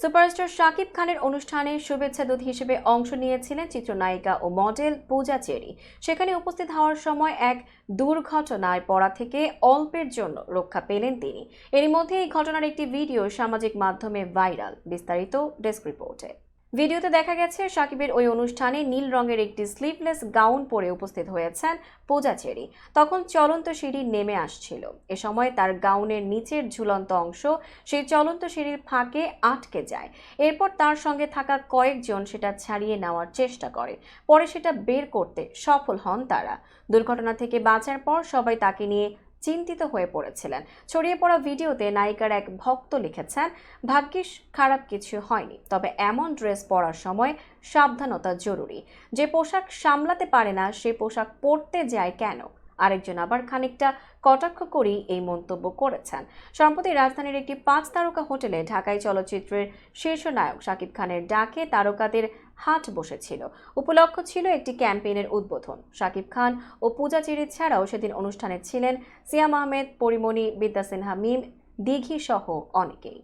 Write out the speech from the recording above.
Superstar Shakib খানের অনুষ্ঠানে শুভেচ্ছা দূত হিসেবে অংশ নিয়েছিলেন চিত্রনায়িকা ও মডেল পূজা চেরি। সেখানে উপস্থিত হওয়ার সময় এক দুর্ঘটনায় পড়া থেকে অল্পের জন্য রক্ষা পেলেন তিনি। এরই মধ্যে এই ঘটনার একটি ভিডিও সামাজিক মাধ্যমে ভাইরাল। বিস্তারিত ডেস্ক রিপোর্টে। ভিডিওতে দেখা গেছে শাকিবের ওই অনুষ্ঠানে নীল রঙের একটি স্লিভলেস গাউন পরে উপস্থিত হয়েছেন পূজা চেরি। তখন চলন্ত সিঁড়ি নেমে আসছিল। এ সময় তার গাউনের নিচের ঝুলন্ত অংশ সেই চলন্ত সিঁড়ির ফাঁকে আটকে যায়। এরপর তার সঙ্গে থাকা কয়েকজন সেটা ছাড়িয়ে নেওয়ার চেষ্টা করে। পরে সেটা বের করতে সফল হন তারা। দুর্ঘটনা থেকে বাঁচার পর সবাই তাকে নিয়ে চিন্তিত হয়ে পড়েছিলেন। ছড়িয়ে পড়া ভিডিওতে নায়িকার এক ভক্ত লিখেছেন, ভাগ্যিস খারাপ কিছু হয়নি, তবে এমন ড্রেস পরার সময় সাবধানতা জরুরি। যে পোশাক সামলাতে পারে না সে পোশাক পরতে যায় কেন? আরেকজন আবার খানিকটা কটাক্ষ করেই এই মন্তব্য করেছেন। সম্প্রতি রাজধানীর একটি 5 তারকা হোটেলে ঢাকাই চলচ্চিত্রের শীর্ষ নায়ক শাকিব খানের ডাকে তারকাদের হাট বসেছিল। উপলক্ষ ছিল একটি ক্যাম্পেইনের উদ্বোধন। শাকিব খান ও পূজা চেরি ছাড়াও সেদিন অনুষ্ঠানে ছিলেন সিয়াম আহমেদ, পরিমণি, বিদ্যা সিনহা মিম, দিঘি সহ অনেকেই।